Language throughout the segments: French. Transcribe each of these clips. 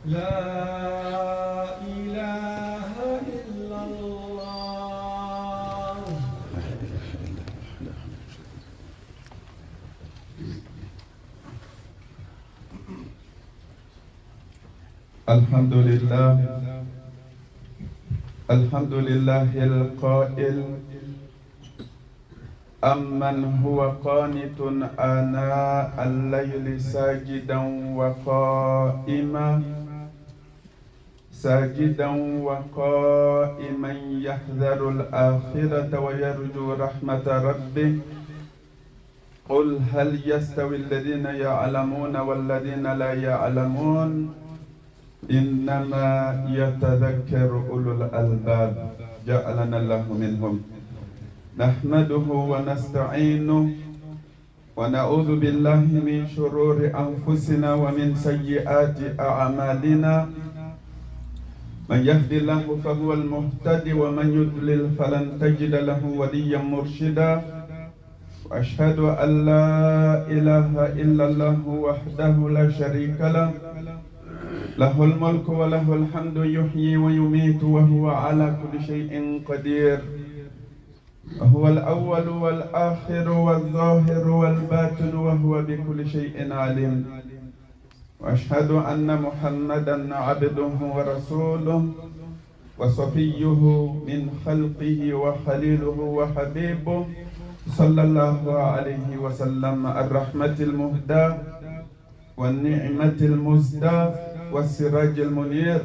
لا إله إلا الله. الحمد لله القائل أمن هو قانت آناء الليل ساجدا وقائما يحذر الآخرة ويرجو رحمة ربه. قل هل يستوي الذين يعلمون والذين لا يعلمون إنما يتذكر أولو الألباب جعلنا الله منهم. نحمده ونستعينه ونعوذ بالله من شرور أنفسنا ومن سيئات أعمالنا. من يهد الله فهو المهتدي ومن يضلل فلن تجد له وليا مرشدا. وأشهد أن لا إله إلا الله وحده لا شريك له، له الملك وله الحمد يحيي ويميت وهو على كل شيء قدير. وهو الأول والآخر والظاهر والباطن وهو بكل شيء عليم. وأشهد أن محمدا عبده ورسوله وصفيه من خلقه وخليله وحبيبه صلى الله عليه وسلم، الرحمة المهداة والنعمة المزداة والسراج المنير.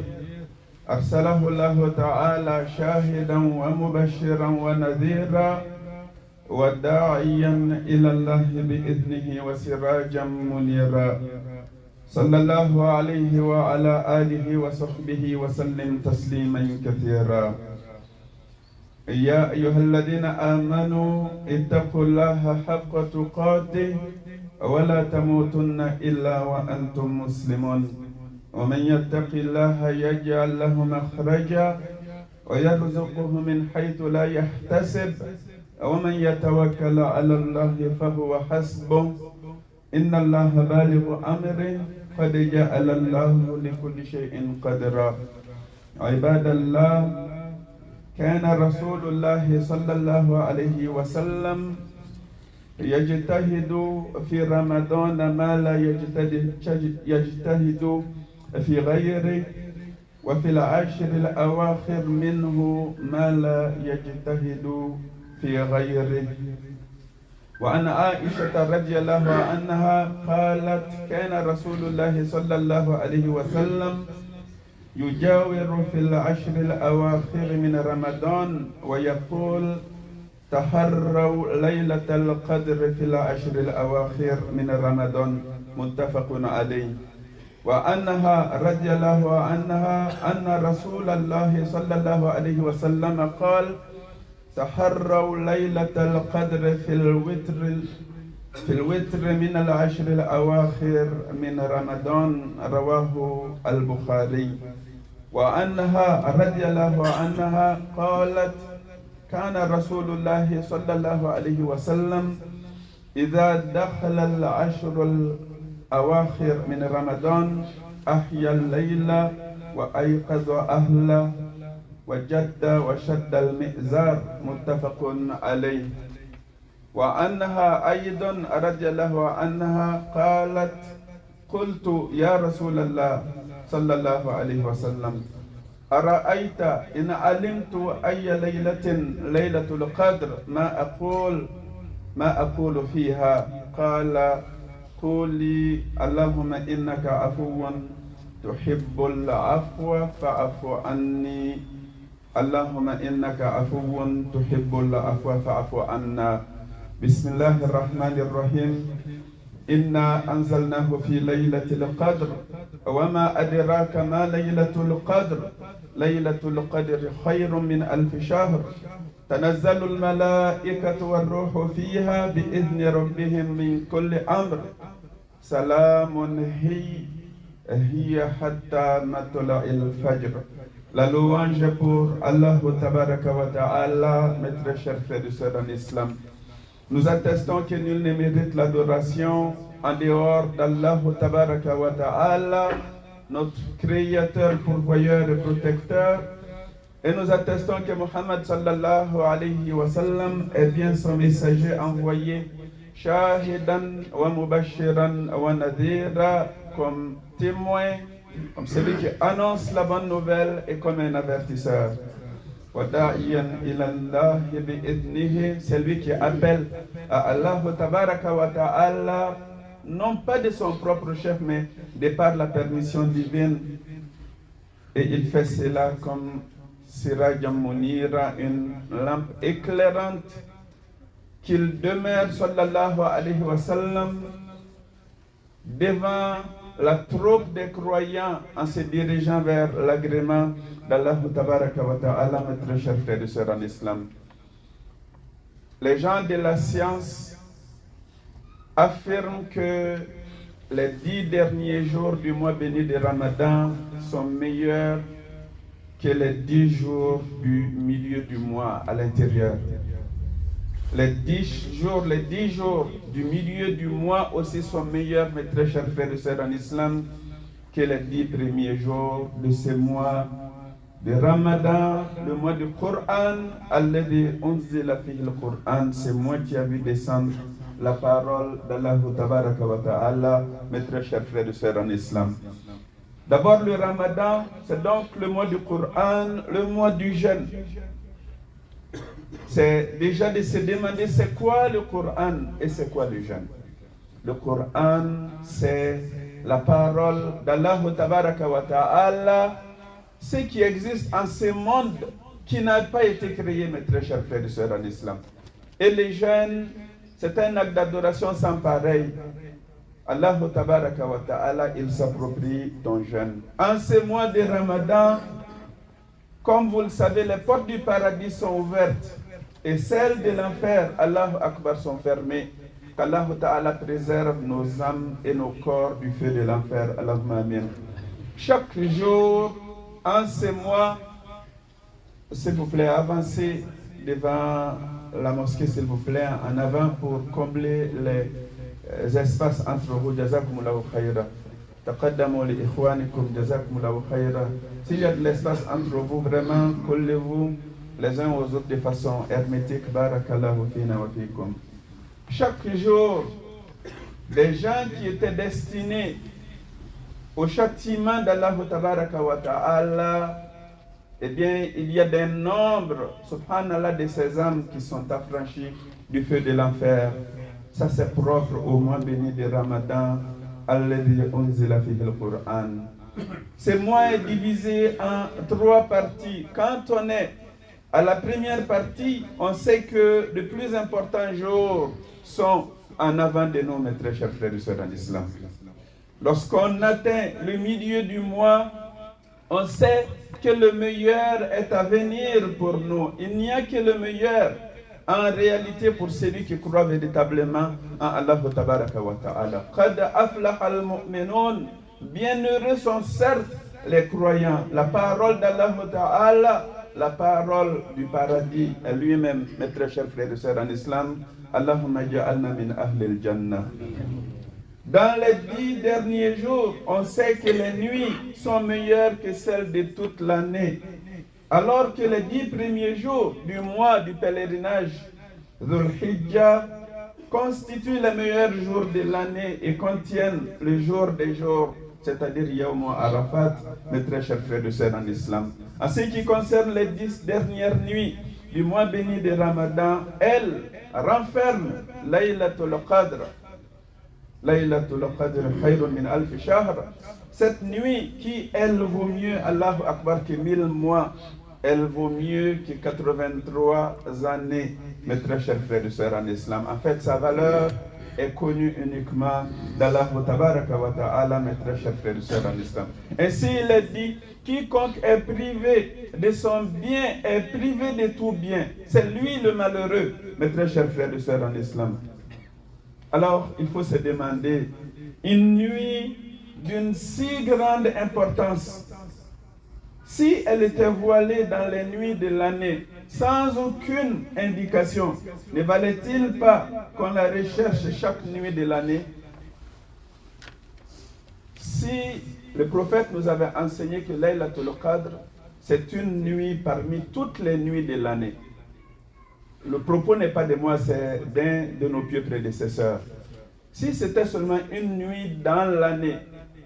أرسله الله تعالى شاهدا ومبشرا ونذيرا وداعيا إلى الله بإذنه وسراجا منيرا. صلى الله عليه وعلى آله وصحبه وسلم تسليما كثيرا. يا أيها الذين آمنوا اتقوا الله حق تقاته ولا تموتن إلا وأنتم مسلمون. ومن يتق الله يجعل له مخرجا ويرزقه من حيث لا يحتسب. ومن يتوكل على الله فهو حسبه. إن الله بالغ أمره قد جعل الله لكل شيء قدرا. عباد الله، كان رسول الله صلى الله عليه وسلم يجتهد في رمضان ما لا يجتهد في غيره، وفي العشر الأواخر منه ما لا يجتهد في غيره. وعن عائشة رضي الله عنها قالت: كان رسول الله صلى الله عليه وسلم يجاور في العشر الأواخر من رمضان ويقول: تحروا ليلة القدر في العشر الأواخر من رمضان. متفق عليه. وأنها رضي الله عنها أن رسول الله صلى الله عليه وسلم قال: تحروا ليلة القدر في الوتر من العشر الأواخر من رمضان. رواه البخاري. وأنها رضي الله عنها قالت: كان رسول الله صلى الله عليه وسلم إذا دخل العشر الأواخر من رمضان أحيا الليل وأيقظ أهله وجد وشد المئزار. متفق عليه. وأنها أيضا رضي الله عنها قالت: قلت يا رسول الله صلى الله عليه وسلم: أرأيت إن علمت أي ليلة القدر ما أقول فيها؟ قال: قولي اللهم إنك عفو تحب العفو فاعف عني. اللهم إنك عفو تحب العفو فاعف عنا. بسم الله الرحمن الرحيم. إنا أنزلناه في ليلة القدر وما أدراك ما ليلة القدر. ليلة القدر خير من 1000 شهر. تنزل الملائكة والروح فيها بإذن ربهم من كل أمر. سلام هي حتى مطلع الفجر. La louange pour Allah Tabaraka wa Ta'ala, mes très chers frères et sœurs en islam. Nous attestons que nul ne mérite l'adoration en dehors d'Allah Tabaraka wa Ta'ala, notre Créateur, pourvoyeur et protecteur. Et nous attestons que Muhammad sallallahu alayhi wa sallam est bien son messager envoyé, shahidan wa mubashiran wa nadhira, comme témoin, comme celui qui annonce la bonne nouvelle et comme un avertisseur. Wada'iyan ilallahi bi'idnihi, c'est lui qui appelle à Allah tabaraka wa ta'ala, non pas de son propre chef, mais de par la permission divine. Et il fait cela comme Sirajam Munira, une lampe éclairante, qu'il demeure sallallahu alayhi wa sallam devant la troupe des croyants en se dirigeant vers l'agrément d'Allah tabaraka wa ta'ala, mes très chers frères et sœurs en islam. Les gens de la science affirment que les 10 derniers jours du mois béni de Ramadan sont meilleurs que les 10 jours du milieu du mois à l'intérieur. Les 10 jours du milieu du mois aussi sont meilleurs, mes très chers frères et sœurs en islam, que les 10 premiers jours de ce mois de Ramadan, le mois du Coran, alladhi unzila fihi al-Quran, c'est moi qui a vu descendre la parole d'Allah tabaraka wa ta'ala, mes très chers frères et sœurs en islam. D'abord le Ramadan, c'est donc le mois du Coran, le mois du jeûne. C'est déjà de se demander c'est quoi le Coran et c'est quoi le jeûne. Le Coran, c'est la parole d'Allah tabaraka wa ta'ala, ce qui existe en ce monde qui n'a pas été créé, mes très chers frères et sœurs en islam. Et les jeûnes, c'est un acte d'adoration sans pareil. Allah tabaraka wa ta'ala, il s'approprie ton jeûne. En ce mois de Ramadan, comme vous le savez, les portes du paradis sont ouvertes et celles de l'enfer, Allahu Akbar, sont fermées. Qu'Allah ta'ala préserve nos âmes et nos corps du feu de l'enfer. Allahumma amin. Chaque jour, en ce mois, s'il vous plaît, avancez devant la mosquée, s'il vous plaît, en avant pour combler les espaces entre vous. Jazakumullahu khayra. Taqaddamu li ikhwanikum, jazakumullahu khayra. S'il y a de l'espace entre vous, vraiment, collez-vous les uns aux autres de façon hermétique. Barakallahu fina wa fikum. Chaque jour, des gens qui étaient destinés au châtiment d'Allah tabaraka wa ta'ala, eh bien, il y a des nombres, subhanallah, de ces âmes qui sont affranchies du feu de l'enfer. Ça, c'est propre au mois béni de Ramadan, alladhi unzila fihi al-Quran. Ce mois est divisé en 3 parties. Quand on est à la première partie, on sait que les plus importants jours sont en avant de nous, mes très chers frères et sœurs en islam. Lorsqu'on atteint le milieu du mois, on sait que le meilleur est à venir pour nous. Il n'y a que le meilleur en réalité pour celui qui croit véritablement en Allah tabaraka wa ta'ala. Qad aflaha al-mu'minun. Bienheureux sont certes les croyants. La parole d'Allah ta'ala, la parole du paradis est lui-même, mes très chers frères et sœurs en islam. Allahumma ja'alna min ahli al-jannah. Dans les 10 derniers jours, on sait que les nuits sont meilleures que celles de toute l'année. Alors que les 10 premiers jours du mois du pèlerinage, Dhul Hijjah, constituent les meilleurs jours de l'année et contiennent le jour des jours, c'est-à-dire Yawm Arafat, mes très chers frères et sœurs en islam. En ce qui concerne les 10 dernières nuits du mois béni de Ramadan, elles renferment Laylatul Qadr. Laylatul Qadr khayrun min alf shahr. Cette nuit qui, elle, vaut mieux, Allahu Akbar, que 1000 mois, elle vaut mieux que 83 années, mes très chers frères et sœurs en islam. En fait, sa valeur est connue uniquement d'Allah tabaraka wa ta'ala, mes très chers frères et sœurs en islam. Ainsi, il est dit, quiconque est privé de son bien est privé de tout bien. C'est lui le malheureux, mes très chers frères et sœurs en islam. Alors, il faut se demander, une nuit d'une si grande importance, si elle était voilée dans les nuits de l'année, sans aucune indication, ne valait-il pas qu'on la recherche chaque nuit de l'année? Si Le prophète nous avait enseigné que Laylatul Qadr, c'est une nuit parmi toutes les nuits de l'année. Le propos n'est pas de moi, c'est d'un de nos pieux prédécesseurs. Si c'était seulement une nuit dans l'année,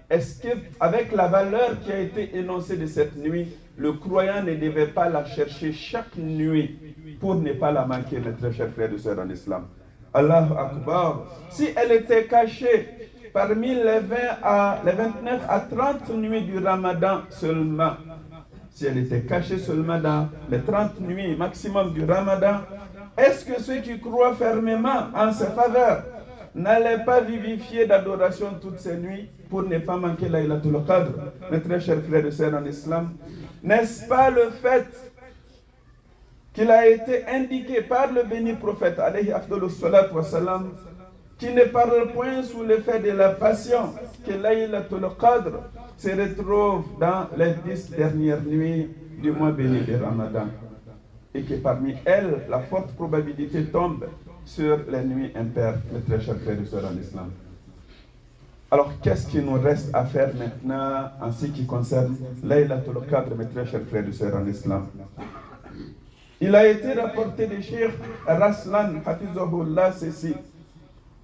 est-ce qu'avec la valeur qui a été énoncée de cette nuit, le croyant ne devait pas la chercher chaque nuit pour ne pas la manquer, mes très chers frères et sœurs en islam? Allahu Akbar. Si elle était cachée parmi les 29 à 30 nuits du Ramadan seulement, si elle était cachée seulement dans les 30 nuits maximum du Ramadan, est-ce que ceux qui croient fermement en sa faveur n'allaient pas vivifier d'adoration toutes ces nuits pour ne pas manquer Laylatul Qadr? Mes très chers frères et sœurs en islam, n'est-ce pas le fait qu'il a été indiqué par le béni prophète alayhi afdalus salat wa salam, qui ne parle point sous l'effet de la passion, que Laylatul Qadr se retrouve dans les 10 dernières nuits du mois béni de Ramadan, et que parmi elles, la forte probabilité tombe sur les nuits impaires, mes très chers frères et sœurs en islam. Alors, qu'est-ce qu'il nous reste à faire maintenant en ce qui concerne Laylatul Qadr, mes très chers frères et sœurs en islam? Il a été rapporté de Cheikh Raslan Hafizahullah ceci: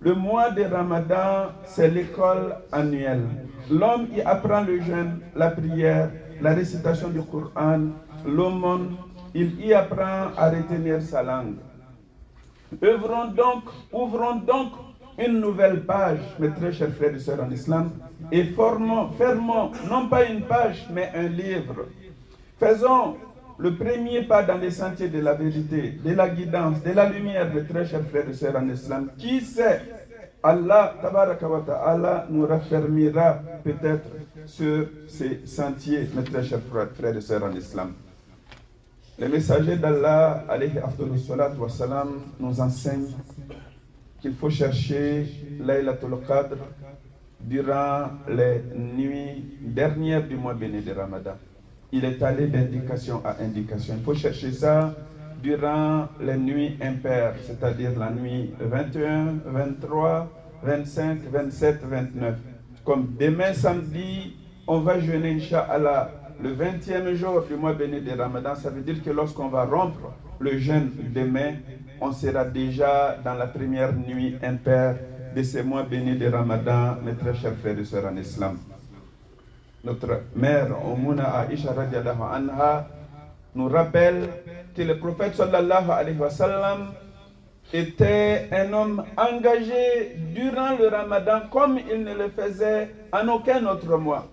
le mois de Ramadan, c'est l'école annuelle. L'homme y apprend le jeûne, la prière, la récitation du Coran, l'aumône. Il y apprend à retenir sa langue. Ouvrons donc une nouvelle page, mes très chers frères et sœurs en islam, et fermons non pas une page, mais un livre. Faisons le premier pas dans les sentiers de la vérité, de la guidance, de la lumière, mes très chers frères et sœurs en islam. Qui sait, Allah tabaraka wa ta'ala nous raffermira peut-être sur ces sentiers, mes très chers frères et sœurs en islam. Les messagers d'Allah, alayhi afdalus salat wa salam, nous enseignent qu'il faut chercher Laylatul Qadr durant les nuits dernières du mois béni de Ramadan. Il est allé d'indication à indication. Il faut chercher ça durant les nuits impaires, c'est-à-dire la nuit 21, 23, 25, 27, 29. Comme demain samedi, on va jeûner, Inch'Allah, le 20e jour du mois béni de Ramadan. Ça veut dire que lorsqu'on va rompre le jeûne demain, on sera déjà dans la première nuit impaire de ce mois béni de Ramadan, mes très chers frères et sœurs en islam. Notre mère, Ummuna Aisha radiallahu anha, nous rappelle que le prophète sallallahu alayhi wa sallam était un homme engagé durant le Ramadan comme il ne le faisait en aucun autre mois.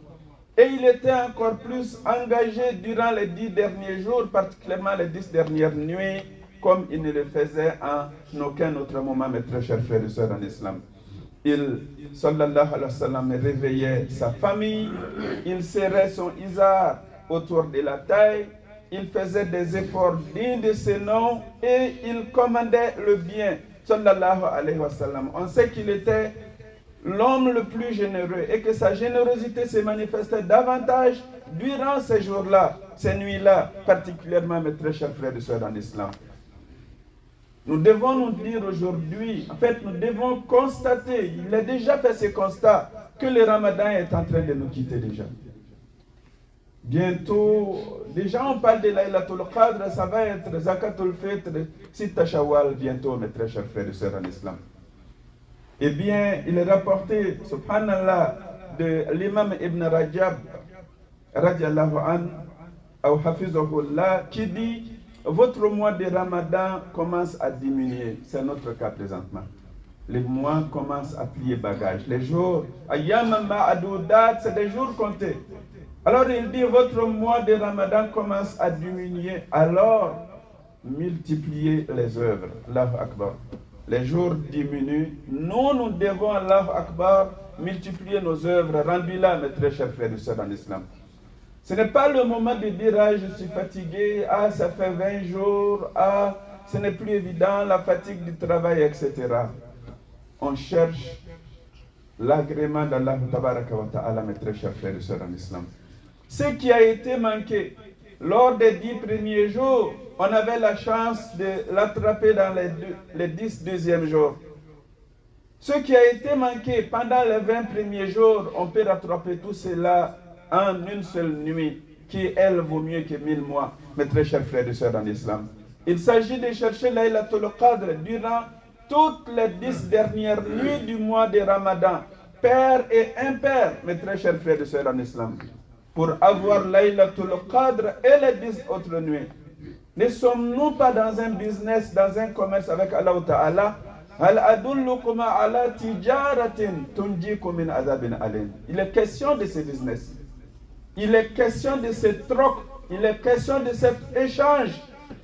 Et il était encore plus engagé durant les 10 derniers jours, particulièrement les 10 dernières nuits, comme il ne le faisait en aucun autre moment, mes très chers frères et sœurs en islam. Il, sallallahu alayhi wa sallam, réveillait sa famille, il serrait son izar autour de la taille, il faisait des efforts dignes de ce nom et il commandait le bien, sallallahu alayhi wa sallam. On sait qu'il était l'homme le plus généreux et que sa générosité se manifestait davantage durant ces jours-là, ces nuits-là, particulièrement, mes très chers frères et sœurs en islam. Nous devons nous dire aujourd'hui, en fait, nous devons constater, il a déjà fait ce constat, que le Ramadan est en train de nous quitter déjà. Bientôt, déjà on parle de Laylatul Qadr, ça va être Zakatul Fitr, Sitta Shawwal, bientôt, mes très chers frères et sœurs en islam. Eh bien, il est rapporté, subhanallah, de l'imam Ibn Rajab, radiallahu an, ou hafizahullah, qui dit: votre mois de Ramadan commence à diminuer. C'est notre cas présentement. Les mois commencent à plier bagages. Les jours, ayyam ma'adoudat, c'est des jours comptés. Alors il dit: votre mois de Ramadan commence à diminuer. Alors, multipliez les œuvres. Allahu Akbar. Les jours diminuent. Nous devons, Allahu Akbar, multiplier nos œuvres. Rendu là, mes très chers frères et sœurs en islam. Ce n'est pas le moment de dire: ah, je suis fatigué, ah, ça fait 20 jours, ah, ce n'est plus évident, la fatigue du travail, etc. On cherche l'agrément d'Allah tabaraka wa ta'ala, mes très chers frères et sœurs en islam. Ce qui a été manqué lors des 10 premiers jours, on avait la chance de l'attraper dans les 10 deuxièmes jours. Ce qui a été manqué pendant les 20 premiers jours, on peut rattraper tout cela en une seule nuit, qui, elle, vaut mieux que 1000 mois, mes très chers frères et sœurs en islam. Il s'agit de chercher Laylatul Qadr durant toutes les 10 dernières nuits du mois de Ramadan, père et impair, mes très chers frères et sœurs en islam, pour avoir Laylatul Qadr et les 10 autres nuits. Ne sommes-nous pas dans un business, dans un commerce avec Allah Ta'ala? Il est question de ce business. Il est question de ce troc. Il est question de cet échange.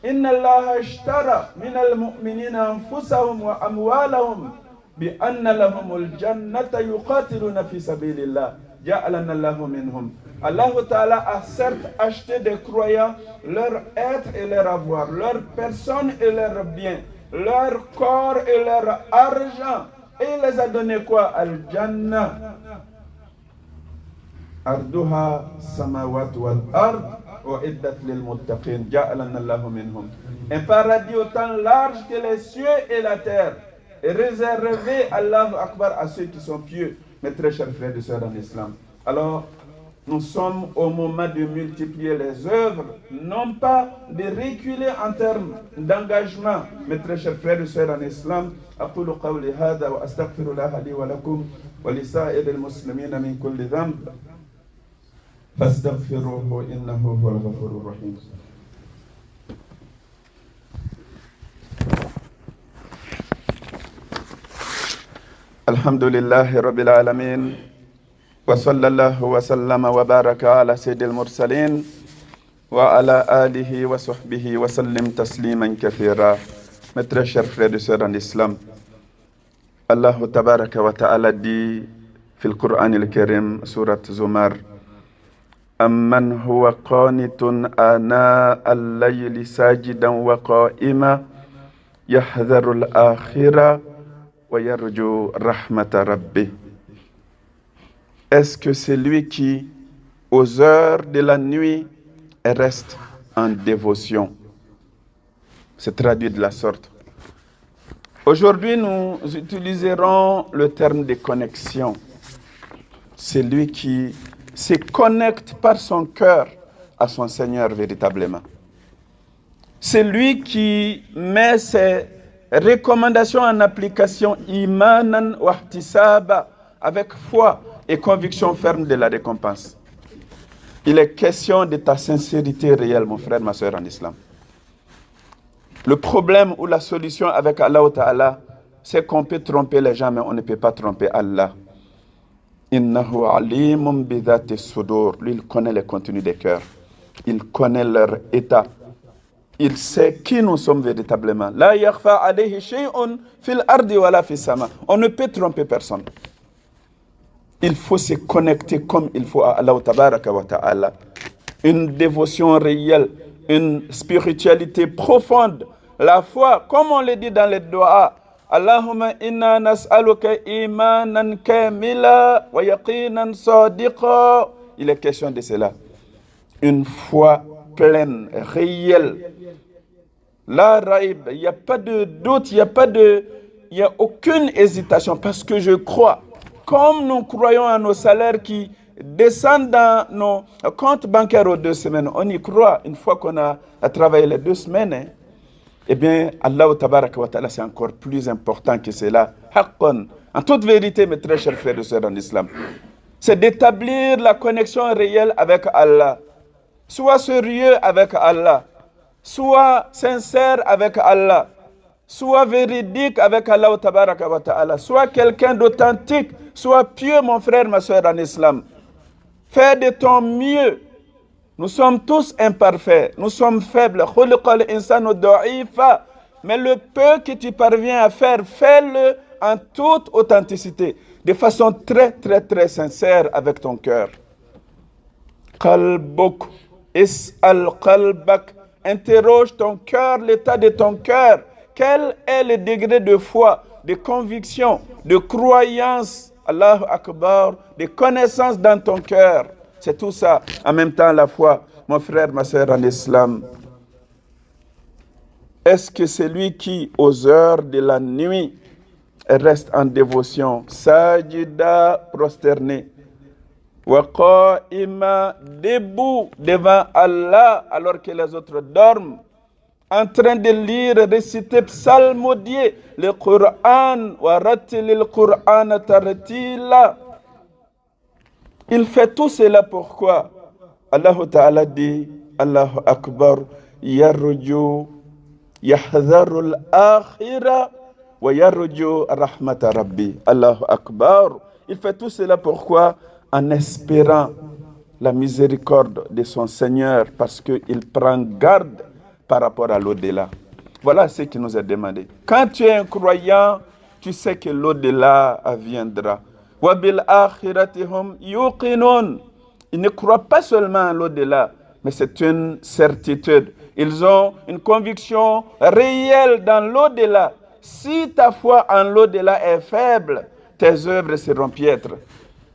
Inna Allah ashtara min al-mu'minina anfusahum wa amwalahum bi anna lahumul jannata yuqatiluna fi sabilillah. Ja'alana Allahu minhum. Allah Ta'ala a certes acheté des croyants leur être et leur avoir, leur personne et leur bien, leur corps et leur argent. Et il les a donné quoi? Al-Jannah. Arduha samawat wal ard wa iddat lil muttaqin ja'alana Allahu minhum. Un paradis autant large que les cieux et la terre, est réservé, Allahu Akbar, à ceux qui sont pieux, mes très chers frères et sœurs en islam. Alors, nous sommes au moment de multiplier les œuvres, non pas de reculer en termes d'engagement. Mes très chers frères et sœurs en islam, أقول قولي هذا وأستغفر الله لي ولكم ولسائر المسلمين من كل ذنب فاستغفروه إنه هو الغفور الرحيم. الحمد لله رب العالمين وصلى الله وسلم وبارك على سيد المرسلين وعلى آله وصحبه وسلم تسليما كثيرا. Mes très chers frères et sœurs en islam, Allah tabaraka wa ta'ala dit في القرآن الكريم سورة زمر أمن هو قانت آناء الليل ساجدا وقائما يحذر الآخرة ويرجو رحمة ربه. Est-ce que c'est lui qui, aux heures de la nuit, reste en dévotion? C'est traduit de la sorte. Aujourd'hui, nous utiliserons le terme de connexion. C'est lui qui se connecte par son cœur à son Seigneur véritablement. C'est lui qui met ses recommandations en application, imanan wa ihtisaba, avec foi et conviction ferme de la récompense. Il est question de ta sincérité réelle, mon frère, ma soeur en islam. Le problème ou la solution avec Allah Ta'ala, c'est qu'on peut tromper les gens, mais on ne peut pas tromper Allah. Innahu alimun bidhati sudur. Lui, il connaît les contenus des cœurs. Il connaît leur état. Il sait qui nous sommes véritablement. La yakhfa alayhi shay'un fil ardi wala fis sama. On ne peut tromper personne. Il faut se connecter comme il faut à Allah Tabaraka wa Ta'ala. Une dévotion réelle, une spiritualité profonde. La foi, comme on le dit dans les doigts, Allahumma inna nas'aluka imanan kamila wa yaqinan sadiqa. Il est question de cela. Une foi pleine, réelle. La raïb, il n'y a pas de doute, il n'y a aucune hésitation parce que je crois. Comme nous croyons à nos salaires qui descendent dans nos comptes bancaires aux 2 semaines, on y croit une fois qu'on a travaillé les 2 semaines. Eh bien, Allah Tabaraka wa Ta'ala, c'est encore plus important que cela. Haqqan. En toute vérité, mes très chers frères et sœurs en islam, c'est d'établir la connexion réelle avec Allah. Sois sérieux avec Allah. Sois sincère avec Allah. Sois véridique avec Allah Tabaraka wa Ta'ala. Sois quelqu'un d'authentique. Sois pieux, mon frère, ma soeur en islam. Fais de ton mieux. Nous sommes tous imparfaits. Nous sommes faibles. Mais le peu que tu parviens à faire, fais-le en toute authenticité. De façon très, très, très sincère avec ton cœur. Qalbuk, is'al qalbak. Interroge ton cœur, l'état de ton cœur. Quel est le degré de foi, de conviction, de croyance, Allahu Akbar, de connaissance dans ton cœur? C'est tout ça. En même temps, la foi, mon frère, ma soeur en islam. Est-ce que c'est lui qui, aux heures de la nuit, Elle reste en dévotion. Sajida, prosterné. Wa qa'ima, debout devant Allah alors que les autres dorment. En train de lire, réciter, psalmodier le Coran. Wa ratilil Qur'an tartila. Il fait tout cela pourquoi? Allah Ta'ala dit, Allahu Akbar, yarju, yahdharul akhira, wa yarju rahmata rabbi. Allahu Akbar. Il fait tout cela pourquoi? En espérant la miséricorde de son Seigneur, parce qu'il prend garde par rapport à l'au-delà. Voilà ce qui nous est demandé. Quand tu es un croyant, tu sais que l'au-delà viendra. Wabil akhiratihum yuqinun. Ils ne croient pas seulement à l'au-delà, mais c'est une certitude. Ils ont une conviction réelle dans l'au-delà. Si ta foi en l'au-delà est faible, tes œuvres seront piètres.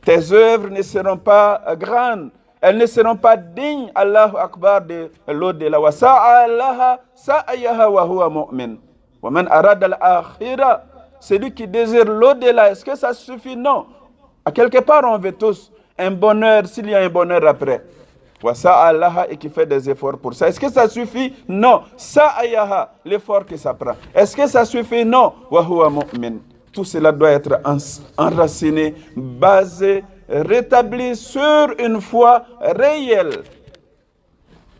Tes œuvres ne seront pas grandes. Elles ne seront pas dignes, Allahu Akbar, de l'au-delà. Wa sa'alaha sa'ayaha wa huwa mu'min. Wa man arada al-akhira. Celui qui désire l'au-delà, est-ce que ça suffit? Non. À quelque part, on veut tous un bonheur, s'il y a un bonheur après. Wa sa'alaha, et qui fait des efforts pour ça. Est-ce que ça suffit? Non. Sa'ayaha, l'effort que ça prend. Est-ce que ça suffit? Non. Wa huwa mu'min. Tout cela doit être enraciné, basé, rétabli sur une foi réelle.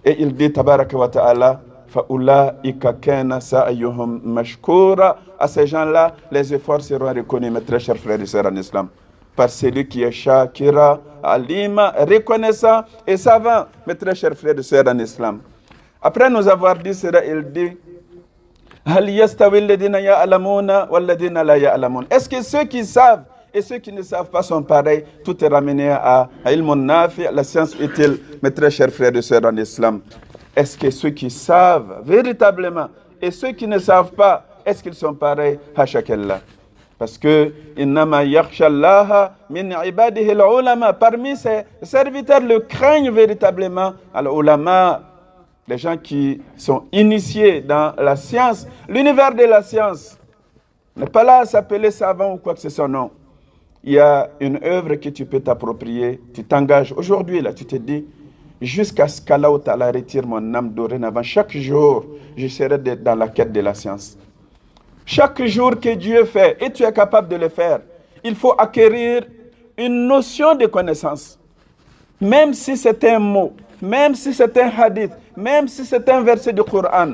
Et il dit, tabaraka wa ta'ala, fa'ulaika kana sa'ayuhum mashkoura. À ces gens-là, les efforts seront reconnus, mes très chers frères et sœurs en islam, par celui qui est shakira, alima, reconnaissant et savant, mes très chers frères et sœurs en islam. Après nous avoir dit cela, il dit, est-ce que ceux qui savent et ceux qui ne savent pas sont pareils? Tout est ramené à ilmun nafi, la science utile, mes très chers frères et sœurs en islam. Est-ce que ceux qui savent véritablement et ceux qui ne savent pas, est-ce qu'ils sont pareils? Hashakallah. Parce que innama yakhshallaha min ibadihi al-ulama. Parmi ses serviteurs le craignent véritablement al-ulama. Les gens qui sont initiés dans la science, l'univers de la science, n'est pas là à s'appeler savant ou quoi que ce soit, non. Il y a une œuvre que tu peux t'approprier, tu t'engages aujourd'hui, là, tu te dis, jusqu'à ce qu'Allah Ta'ala retire mon âme dorénavant, chaque jour, je serai dans la quête de la science. Chaque jour que Dieu fait, et tu es capable de le faire, il faut acquérir une notion de connaissance. Même si c'est un mot, même si c'est un hadith, même si c'est un verset du Coran,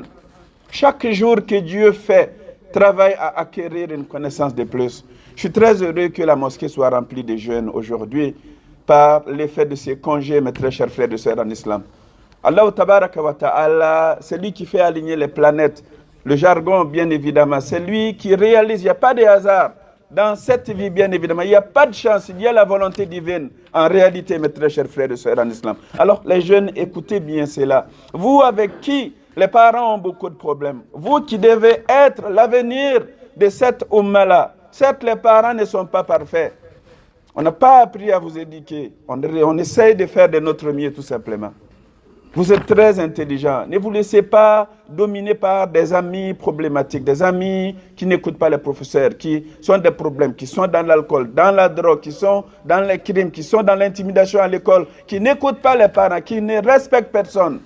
chaque jour que Dieu fait, travaille à acquérir une connaissance de plus. Je suis très heureux que la mosquée soit remplie de jeunes aujourd'hui par l'effet de ces congés, mes très chers frères et sœurs en islam. Allah tabaraka wa ta'ala, c'est lui qui fait aligner les planètes. Le jargon, bien évidemment, c'est lui qui réalise, il n'y a pas de hasard. Dans cette vie, bien évidemment, il n'y a pas de chance, il y a la volonté divine. En réalité, mes très chers frères et sœurs en islam. Alors, les jeunes, écoutez bien cela. Vous avec qui les parents ont beaucoup de problèmes, vous qui devez être l'avenir de cette umma-là. Certes, les parents ne sont pas parfaits. On n'a pas appris à vous éduquer. On essaye de faire de notre mieux, tout simplement. Vous êtes très intelligents. Ne vous laissez pas dominer par des amis problématiques, des amis qui n'écoutent pas les professeurs, qui sont des problèmes, qui sont dans l'alcool, dans la drogue, qui sont dans les crimes, qui sont dans l'intimidation à l'école, qui n'écoutent pas les parents, qui ne respectent personne.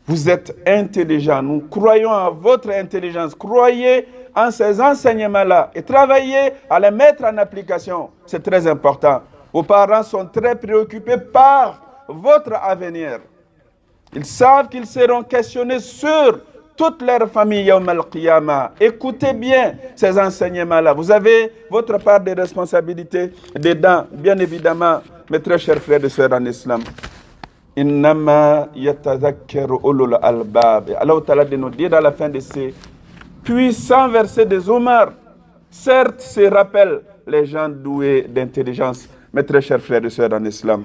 Vous êtes intelligents. Nous croyons à votre intelligence. Croyez en ces enseignements-là et travaillez à les mettre en application. C'est très important. Vos parents sont très préoccupés par votre avenir. Ils savent qu'ils seront questionnés sur toute leur famille Yawm al-Qiyamah. Écoutez bien ces enseignements-là. Vous avez votre part de responsabilité dedans, bien évidemment, mes très chers frères et sœurs en islam. Innama yatadhakkaru ulul albab. Allah Ta'ala de nous dire à la fin de ces puissants versets des Omar, certes, se rappellent les gens doués d'intelligence, mes très chers frères et sœurs en islam.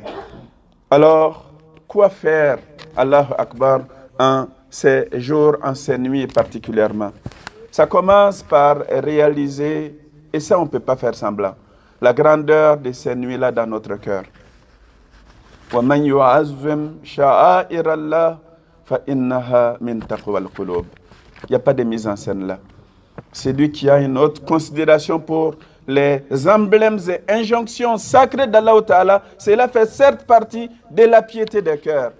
Alors, quoi faire, Allahu Akbar, en ces jours, en ces nuits particulièrement? Ça commence par réaliser, et ça on ne peut pas faire semblant, la grandeur de ces nuits-là dans notre cœur. وَمَنْ يُعَظِّمْ شَعَائِرَ اللَّهِ فَإِنَّهَا مِنْ تَقْوَى الْقُلُوبِ. Il n'y a pas de mise en scène là. C'est lui qui a une haute considération pour les emblèmes et injonctions sacrées d'Allah Ta'ala. Cela fait certes partie de la piété des cœurs.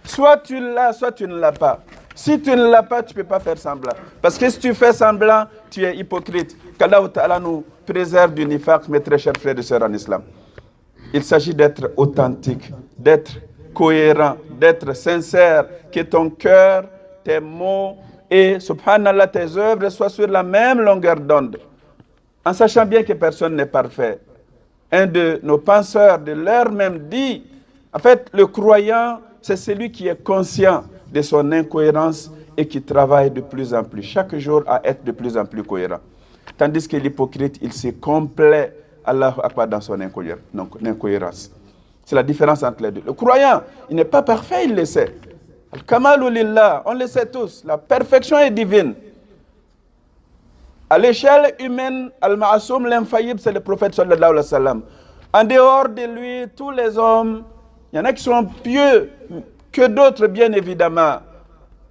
Soit tu l'as, soit tu ne l'as pas. Si tu ne l'as pas, tu ne peux pas faire semblant. Parce que si tu fais semblant, tu es hypocrite. Qu'Allah Ta'ala nous préserve du nifaq, mes très chers frères et sœurs en islam. Il s'agit d'être authentique, d'être cohérent, d'être sincère, que ton cœur, tes mots et, subhanallah, tes œuvres soient sur la même longueur d'onde. En sachant bien que personne n'est parfait. Un de nos penseurs de l'heure même dit, en fait, le croyant, c'est celui qui est conscient de son incohérence et qui travaille de plus en plus, chaque jour, à être de plus en plus cohérent. Tandis que l'hypocrite, il se complaît Allahu Akbar dans son incohérence. C'est la différence entre les deux. Le croyant, il n'est pas parfait, il le sait. Al-Kamalu lillah, on le sait tous, la perfection est divine. À l'échelle humaine, Al-Ma'asoum, l'infaillible, c'est le prophète sallallahu alayhi wa sallam. En dehors de lui, tous les hommes, il y en a qui sont pieux que d'autres, bien évidemment.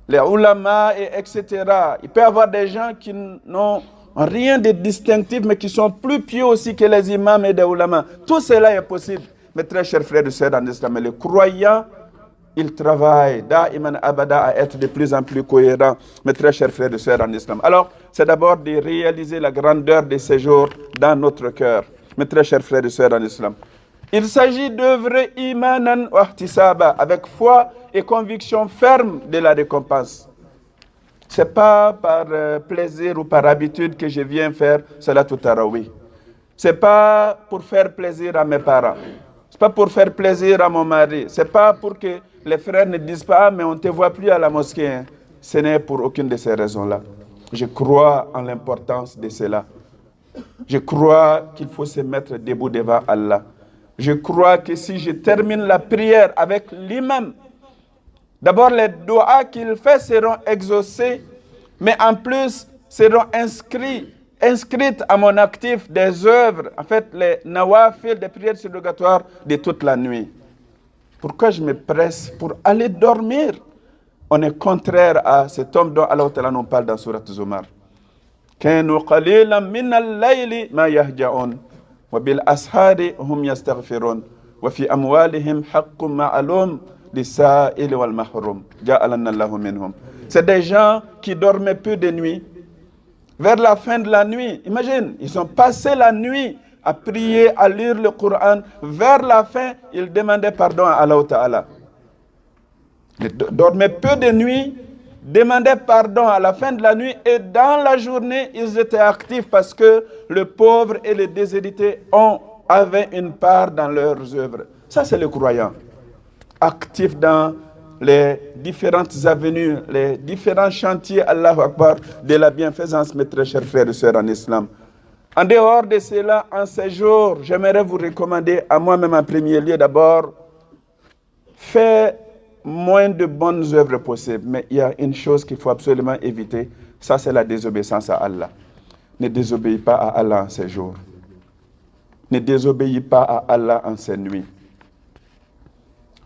Les ulama, etc. Il peut y avoir des gens qui n'ont rien de distinctif, mais qui sont plus pieux aussi que les imams et les ulama. Tout cela est possible, mes très chers frères et sœurs en islam. Mais le croyant, il travaille, da'iman abada, à être de plus en plus cohérent, mes très chers frères et sœurs en islam. Alors, c'est d'abord de réaliser la grandeur de ces jours dans notre cœur, mes très chers frères et sœurs en islam. Il s'agit d'œuvrer imanan wa ihtisaba, avec foi et conviction ferme de la récompense. Ce n'est pas par plaisir ou par habitude que je viens faire Salatul Tarawih. Ce n'est pas pour faire plaisir à mes parents. Ce n'est pas pour faire plaisir à mon mari. Ce n'est pas pour que les frères ne disent pas, mais on ne te voit plus à la mosquée. Hein. Ce n'est pour aucune de ces raisons-là. Je crois en l'importance de cela. Je crois qu'il faut se mettre debout devant Allah. Je crois que si je termine la prière avec l'imam, d'abord les doigts qu'il fait seront exaucés, mais en plus seront inscrites à mon actif des œuvres, en fait les nawafil, des prières surrogatoires de toute la nuit. Pourquoi je me presse pour aller dormir? On est contraire à cet homme dont Allah Ta'ala nous parle dans Surat Zumar. كانوا قليلا من الليل ما يهجعون وبالأسحار هم يستغفرون وفي أموالهم حق معلوم للسائل والمحروم جعلنا الله منهم. C'est des gens qui dormaient peu de nuit. Vers la fin de la nuit, imagine, ils ont passé la nuit à prier, à lire le Coran. Vers la fin, ils demandaient pardon à Allah Ta'ala. Ils dormaient peu de nuit, demandaient pardon à la fin de la nuit, et dans la journée, ils étaient actifs parce que le pauvre et le déshérité avaient une part dans leurs œuvres. Ça, c'est le croyant. Actif dans les différentes avenues, les différents chantiers, Allahu Akbar, de la bienfaisance, mes très chers frères et sœurs en islam. En dehors de cela, en ces jours, j'aimerais vous recommander à moi-même en premier lieu d'abord, faites moins de bonnes œuvres possibles. Mais il y a une chose qu'il faut absolument éviter, ça c'est la désobéissance à Allah. Ne désobéis pas à Allah en ces jours. Ne désobéis pas à Allah en ces nuits.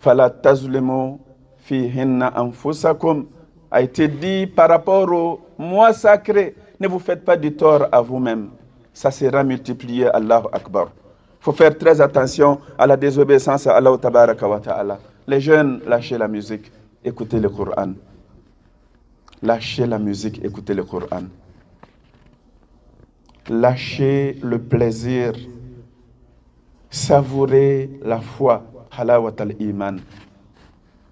Fala tazlimu fihinna anfusakum a été dit par rapport au mois sacré. Ne vous faites pas du tort à vous-même. Ça sera multiplié, Allahu Akbar. Il faut faire très attention à la désobéissance à Allah Tabaraka wa Ta'ala. Les jeunes, lâchez la musique, écoutez le Coran. Lâchez la musique, écoutez le Coran. Lâchez le plaisir, savourez la foi, halawat al-iman.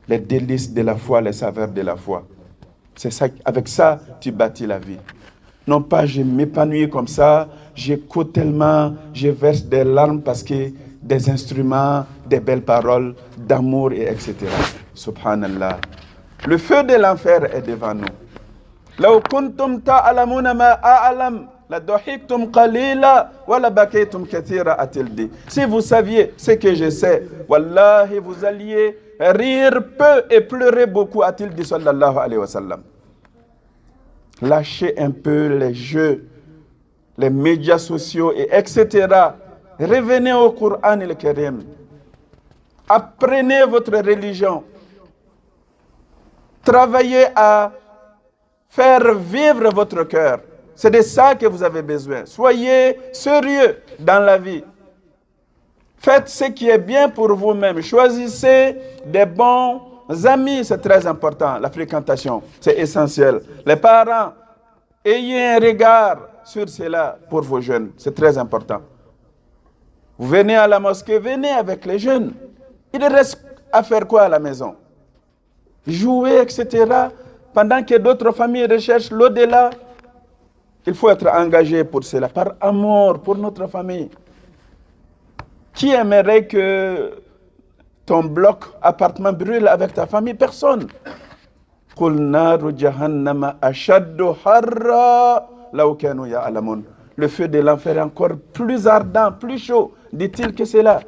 Les délices de la foi, les saveurs de la foi. C'est ça, avec ça, tu bâtis la vie. Non pas je m'épanouis comme ça, j'écoute tellement, je verse des larmes parce que des instruments, des belles paroles d'amour, et etc. Subhanallah. Le feu de l'enfer est devant nous. لو كنتم تعلمون ما أعلم لضحكتم قليلا ولا بكيتم كثيرا a-t-il dit. Si vous saviez ce que je sais, wallahi, vous alliez rire peu et pleurer beaucoup, a-t-il dit sallallahu alayhi wa sallam. Lâchez un peu les jeux, les médias sociaux, et etc. Revenez au Coran et le Karim. Apprenez votre religion. Travaillez à faire vivre votre cœur. C'est de ça que vous avez besoin. Soyez sérieux dans la vie. Faites ce qui est bien pour vous-même. Choisissez des bons amis, c'est très important. La fréquentation, c'est essentiel. Les parents, ayez un regard sur cela pour vos jeunes. C'est très important. Vous venez à la mosquée, venez avec les jeunes. Il reste à faire quoi à la maison? Jouer, etc. Pendant que d'autres familles recherchent l'au-delà, il faut être engagé pour cela, par amour pour notre famille. Qui aimerait que ton bloc appartement brûle avec ta famille? Personne. قُلْ نَارُ جَهَنَّمَ أَشَدُّ حَرًّا لَوْ كَانُوا يَعْلَمُونَ. Le feu de l'enfer est encore plus ardent, plus chaud, dit-il que cela.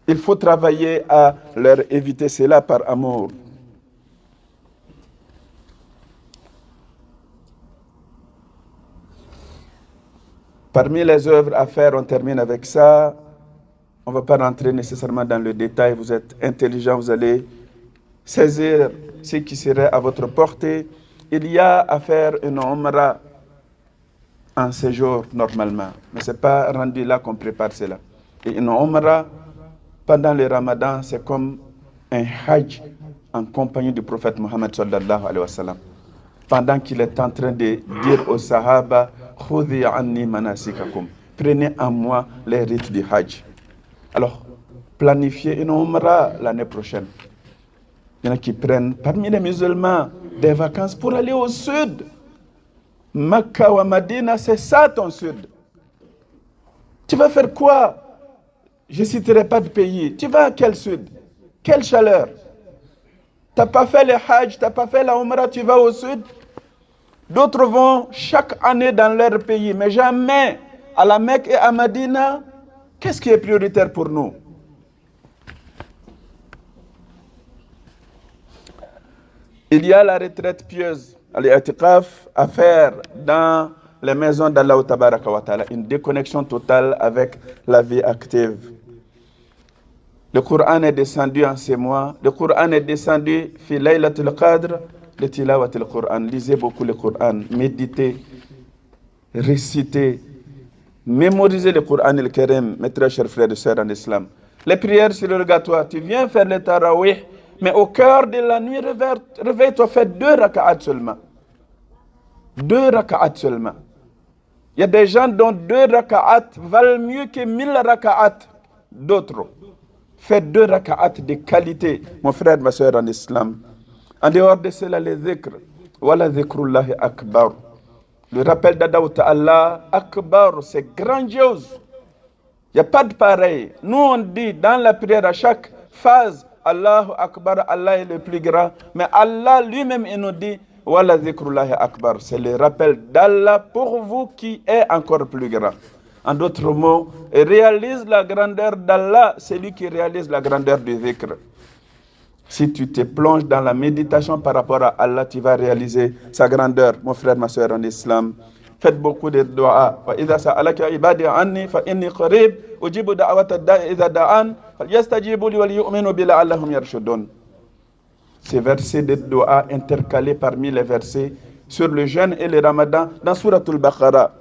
Il faut travailler à leur éviter cela par amour. Parmi les œuvres à faire, on termine avec ça. On ne va pas rentrer nécessairement dans le détail. Vous êtes intelligent, vous allez saisir ce qui serait à votre portée. Il y a à faire une umrah en séjour normalement. Mais ce n'est pas rendu là qu'on prépare cela. Et une umrah pendant le ramadan, c'est comme un hajj en compagnie du prophète Mohammed sallallahu alayhi wa sallam. Pendant qu'il est en train de dire aux sahaba, khudhi anni manasikakum, prenez en moi les rites du hajj. Alors, planifiez une umrah l'année prochaine. Il y en a qui prennent, parmi les musulmans, des vacances pour aller au sud. Makka ou Madina, c'est ça ton sud. Tu vas faire quoi? Je ne citerai pas de pays. Tu vas à quel sud? Quelle chaleur? Tu n'as pas fait le hajj, tu n'as pas fait la umrah, tu vas au sud? D'autres vont chaque année dans leur pays, mais jamais à la Mecque et à Madina. Qu'est-ce qui est prioritaire pour nous? Il y a la retraite pieuse, l'i'tikaf, à faire dans les maisons d'Allah Tabaraka wa Ta'ala, une déconnexion totale avec la vie active. Le Coran est descendu en ces mois. Le Coran est descendu fi laylatul qadr, le tilawatul Coran. Lisez beaucoup le Coran, méditez, récitez, mémorisez le Coran et le Karim, mes très chers frères et sœurs en islam. Les prières surrogatoires, tu viens faire le tarawih, mais au cœur de la nuit, réveille-toi, fais 2 raka'at seulement. 2 raka'at seulement. Il y a des gens dont 2 raka'at valent mieux que 1000 raka'at d'autres. Faites 2 raka'at de qualité, mon frère, ma soeur en islam. En dehors de cela, les dhikr. Wala dhikrullahi akbar. Le rappel d'Allah Ta'ala, akbar, c'est grandiose. Il n'y a pas de pareil. Nous, on dit dans la prière à chaque phase, Allahu Akbar, Allah est le plus grand. Mais Allah lui-même, il nous dit, Wala dhikrullahi akbar. C'est le rappel d'Allah pour vous qui est encore plus grand. En d'autres mots, réalise la grandeur d'Allah, c'est lui qui réalise la grandeur du dhikr. Si tu te plonges dans la méditation par rapport à Allah, tu vas réaliser sa grandeur, mon frère, ma soeur en islam. Faites beaucoup de dua. وَإِذَا سَأَلَكَ عِبَادِي عَنِّي فَإِنِّي قَرِيبٌ أُجِيبُ دَعْوَةَ الدَّاعِ إِذَا دَعَانِ فَلْيَسْتَجِيبُوا لِي وَلْيُؤْمِنُوا بِي لَعَلَّهُمْ يَرْشُدُونَ. Ces versets de dua intercalés parmi les versets sur le jeûne et le ramadan dans Suratul Baqarah.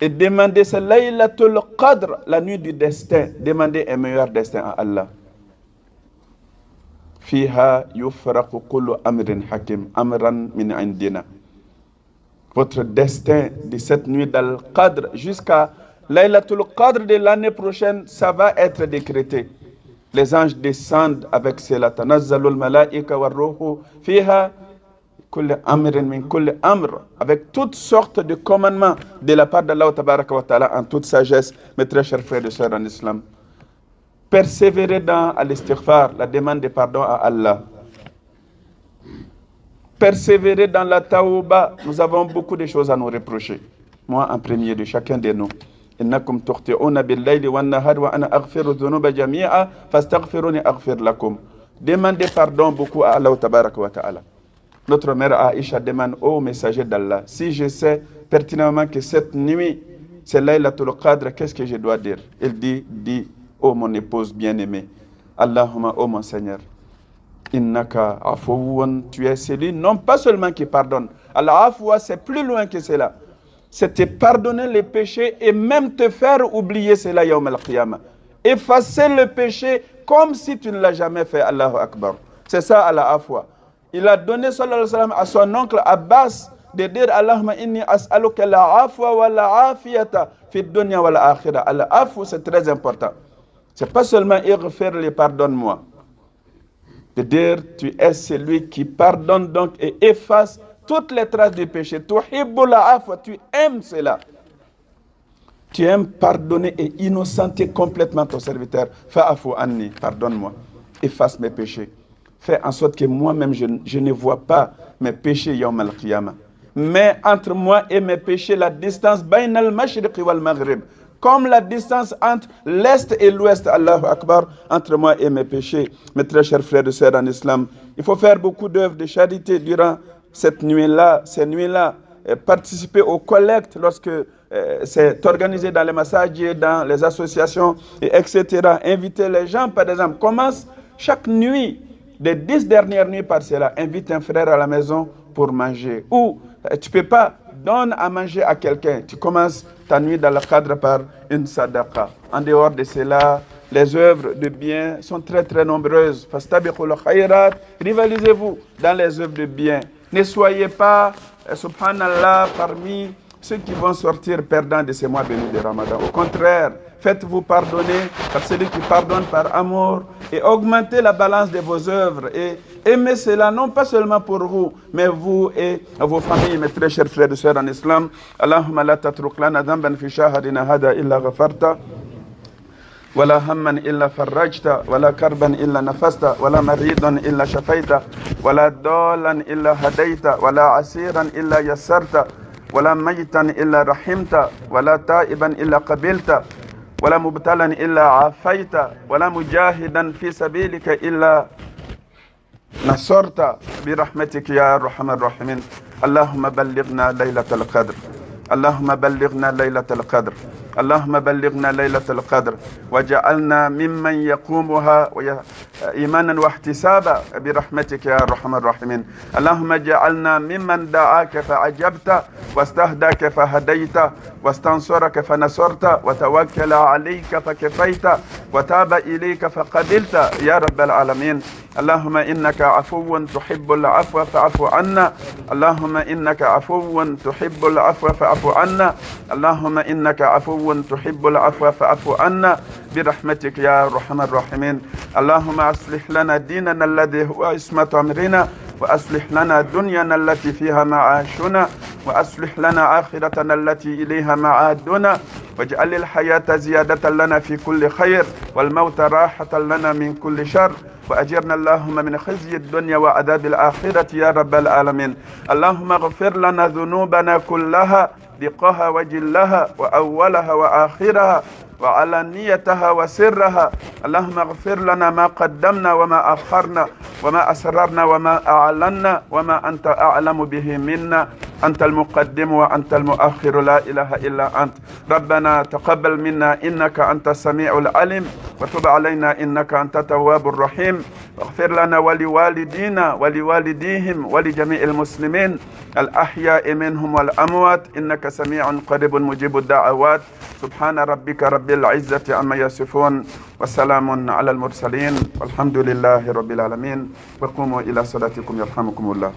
Et demandez, c'est Laylatul Qadr, la nuit du destin. Demandez un meilleur destin à Allah. Fiha yufraqu kullu amrin hakim, amran min indina. Votre destin de cette nuit d'Al-Qadr jusqu'à Laylatul Qadr de l'année prochaine, ça va être décrété. Les anges descendent avec cela. Tanazzalul malaika wa ruhu fiha kulli amrin min kulli amr, avec toutes sortes de commandements de la part d'Allah Tabaraka wa Ta'ala en toute sagesse, mes très chers frères et sœurs en islam. Persévérez dans l'istighfar, la demande de pardon à Allah. Persévérer dans la tawba. Nous avons beaucoup de choses à nous reprocher. Moi en premier, de chacun de nous. Innakum tukhti'una bil-layli wan-nahari wa ana aghfiru dhunuba jami'a fastaghfiruni aghfir lakum. Demandez pardon beaucoup à Allah Tabaraka wa Ta'ala. Notre mère Aïcha demande au messager d'Allah, si je sais pertinemment que cette nuit, c'est Laylatul Qadr, qu'est-ce que je dois dire? Il dit, ô mon épouse bien-aimée, Allahumma, ô mon Seigneur, Innaka afouun, tu es celui, non pas seulement qui pardonne. Al-afwa, c'est plus loin que cela. C'est te pardonner les péchés et même te faire oublier cela yawm al-qiyamah. Effacer le péché comme si tu ne l'as jamais fait. Allahu Akbar. C'est ça al-afwa. Il a donné sallallahu alayhi wa sallam à son oncle Abbas de dire Allahumma inni as'aluka la-afwa wa la-afiyata fi dunya wa la-akhirah. Al-afwa, c'est très important. C'est pas seulement ighfir li, pardonne-moi. De dire tu es celui qui pardonne donc et efface toutes les traces du péché. Tuhibbu la-afwa, tu aimes cela. Tu aimes pardonner et innocenter complètement ton serviteur. Fa'afu anni, pardonne-moi. Efface mes péchés. Fais en sorte que moi-même je ne vois pas mes péchés yawm al-qiyamah. Mais entre moi et mes péchés, la distance bayn al-mashriq wal maghrib, comme la distance entre l'Est et l'Ouest, Allahu Akbar, entre moi et mes péchés. Mes très chers frères et sœurs en islam, il faut faire beaucoup d'œuvres de charité durant cette nuit-là, ces nuits-là, participer aux collectes lorsque c'est organisé dans les massages, dans les associations, etc. Inviter les gens, par exemple, commence chaque nuit, des 10 dernières nuits par cela, invite un frère à la maison pour manger. Ou tu ne peux pas, donne à manger à quelqu'un. Tu commences ta nuit dans le cadre par une sadaqa. En dehors de cela, les œuvres de bien sont très très nombreuses. Fastabiqul khayrat, rivalisez-vous dans les œuvres de bien. Ne soyez pas, subhanallah, parmi ceux qui vont sortir perdants de ces mois bénis de Ramadan. Au contraire, faites-vous pardonner par celui qui pardonne par amour et augmentez la balance de vos œuvres et aimez cela non pas seulement pour vous, mais vous et vos familles, mes très chers frères et sœurs en islam. Allahumma la tatruk lana dhanban fi shahrina hada illa ghafarta. ولا هما إلا فرجت ولا كربا إلا نفست ولا مريضا إلا شفيت ولا ضالا إلا هديت ولا عسيرا إلا يسرت ولا ميتا إلا رحمت ولا تائبا إلا قبلت ولا مبتلا إلا عافيت ولا مجاهدا في سبيلك إلا نصرت برحمتك يا أرحم الراحمين. اللهم بلغنا ليلة القدر. اللهم بلغنا ليلة القدر. اللهم بلغنا ليلة القدر وجعلنا ممن يقومها إيمانا واحتسابا برحمتك يا أرحم الراحمين. اللهم جعلنا ممن دعاك فأجبت واستهداك فهديت واستنصرك فنصرت وتوكل عليك فكفيت وتاب إليك فقبلت يا رب العالمين. اللهم إنك عفو تحب العفو فاعف عنا. اللهم إنك عفو تحب العفو فاعف عنا. اللهم إنك عفو تحب العفو فاعف عنا برحمتك يا أرحم الراحمين. اللهم أصلح لنا ديننا الذي هو عصمة أمرنا وأصلح لنا دنيانا التي فيها معاشنا وأصلح لنا آخرتنا التي إليها معادنا واجعل الحياة زيادة لنا في كل خير والموت راحة لنا من كل شر وأجرنا اللهم من خزي الدنيا وعذاب الآخرة يا رب العالمين. اللهم اغفر لنا ذنوبنا كلها دقها وجلها وأولها وآخرها وعلانيتها وسرها. اللهم اغفر لنا ما قدمنا وما أخرنا وما أسررنا وما أعلنا وما أنت أعلم به منا. أنت المقدم وأنت المؤخر لا إله إلا أنت. ربنا تقبل منا إنك أنت السميع العليم وتب علينا إنك أنت التواب الرحيم. واغفر لنا ولوالدينا ولوالديهم ولجميع المسلمين الأحياء منهم والأموات إنك سميع قريب مجيب الدعوات. سبحان ربك رب العزة عما يصفون وسلام على المرسلين والحمد لله رب العالمين. وقوموا إلى صلاتكم يرحمكم الله.